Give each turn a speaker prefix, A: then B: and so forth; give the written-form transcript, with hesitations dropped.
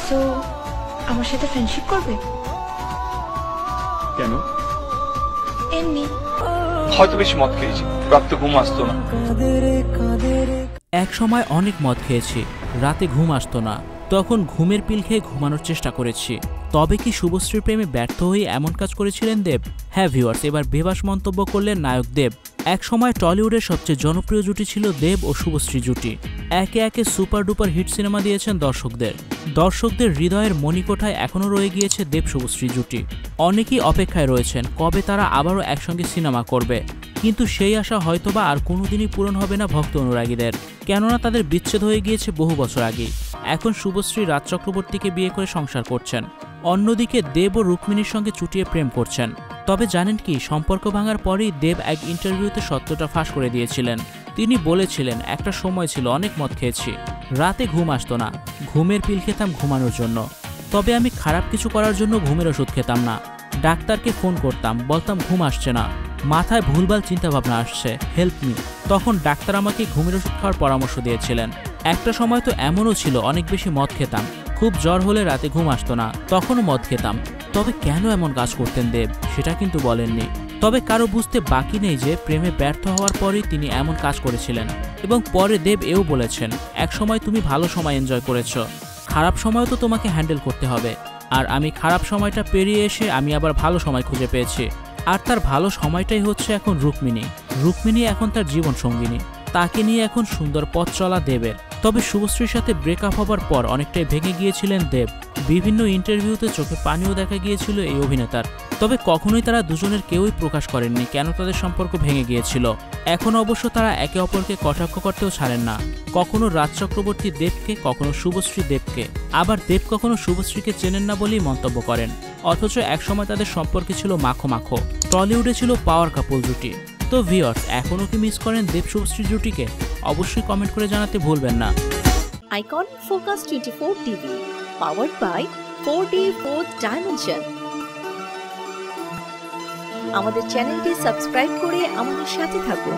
A: So আমার সাথে friendship করবে?
B: কেন?
A: এমনি।
B: হয়তো বেশি মদ খেয়েছি, রাতে ঘুম আসতো না।
C: এক সময় অনেক মদ খেয়েছি, রাতে ঘুম আসতো না, তখন ঘুমের পিল খেয়ে ঘুমানোর চেষ্টা করেছি। তবে কি শুভশ্রীর প্রেমে ব্যর্থ হয়ে এমন কাজ করেছিলেন দেব? হ্যাঁ ভিউয়ার্স, এবার বেবাস মন্তব্য করলেন নায়ক দেব। এক সময় টলিউডের সবচেয়ে জনপ্রিয় জুটি ছিল দেব ও শুভশ্রী জুটি। একে একে সুপার ডুপার হিট সিনেমা দিয়েছেন দর্শকদের হৃদয়ের মণিকোঠায় এখনও রয়ে গিয়েছে দেব শুভশ্রী জুটি। অনেকেই অপেক্ষায় রয়েছেন কবে তারা আবারও একসঙ্গে সিনেমা করবে, কিন্তু সেই আশা হয়তোবা আর কোনোদিনই পূরণ হবে না ভক্ত অনুরাগীদের, কেননা তাদের বিচ্ছেদ হয়ে গিয়েছে বহু বছর আগেই। এখন শুভশ্রী রাজ চক্রবর্তীকে বিয়ে করে সংসার করছেন, অন্যদিকে দেব ও রুক্মিণীর সঙ্গে চুটিয়ে প্রেম করছেন। তবে জানেন কি, সম্পর্ক ভাঙার পরেই দেব এক ইন্টারভিউতে সত্যটা ফাঁস করে দিয়েছিলেন। তিনি বলেছিলেন, একটা সময় ছিল অনেক মদ খেয়েছি, রাতে ঘুম আসতো না, ঘুমের পিল খেতাম ঘুমানোর জন্য। তবে আমি খারাপ কিছু করার জন্য ঘুমের ওষুধ খেতাম না, ডাক্তারকে ফোন করতাম, বলতাম ঘুম আসছে না, মাথায় ভুলভাল চিন্তাভাবনা আসছে, হেল্প মি। তখন ডাক্তার আমাকে ঘুমের ওষুধ খাওয়ার পরামর্শ দিয়েছিলেন। একটা সময় তো এমনও ছিল অনেক বেশি মদ খেতাম, খুব জ্বর হলে রাতে ঘুম আসতো না, তখনও মদ খেতাম। তবে কেন এমন কাজ করতেন দেব, সেটা কিন্তু বলেননি। তবে কারো বুঝতে বাকি নেই যে প্রেমে ব্যর্থ হওয়ার পরেই তিনি এমন কাজ করেছিলেন। এবং পরে দেব এও বলেছেন, এক সময় তুমি ভালো সময় এনজয় করেছো, খারাপ সময় তো তোমাকে হ্যান্ডেল করতে হবে। আর আমি খারাপ সময়টা পেরিয়ে এসে আমি আবার ভালো সময় খুঁজে পেয়েছি। আর তার ভালো সময়টাই হচ্ছে এখন রুক্মিণী এখন তার জীবন সঙ্গিনী, তাকে নিয়ে এখন সুন্দর পথ চলা দেবের। তবে শুভশ্রীর সাথে ব্রেকআপ হবার পর অনেকটাই ভেঙে গিয়েছিলেন দেব, বিভিন্ন ইন্টারভিউতে চোখে পানিও দেখা গিয়েছিল এই অভিনেতার। তবে কখনোই তারা দুজনের কেউই প্রকাশ করেননি কেন তাদের সম্পর্ক ভেঙে গিয়েছিল। এখন অবশ্য তারা একে অপরকে কটাক্ষ করতেও ছাড়েন না, কখনো রাজ চক্রবর্তী দেবকে, কখনো শুভশ্রী দেবকে, আবার দেব কখনো শুভশ্রীকে চেনেন না বলেই মন্তব্য করেন। অথচ একসময় তাদের সম্পর্কে ছিল মাখো মাখো, টলিউডে ছিল পাওয়ার কাপল জুটি। তো ভিউয়ার্স, এখনো কি মিস করেন দেব শুভশ্রী জুটিকে? অবশ্যই কমেন্ট করে জানাতে ভুলবেন না।
D: Icon focus 24 TV, powered by 4D 4 dimension. আমাদের চ্যানেলটি সাবস্ক্রাইব করে আমাদের সাথে থাকুন।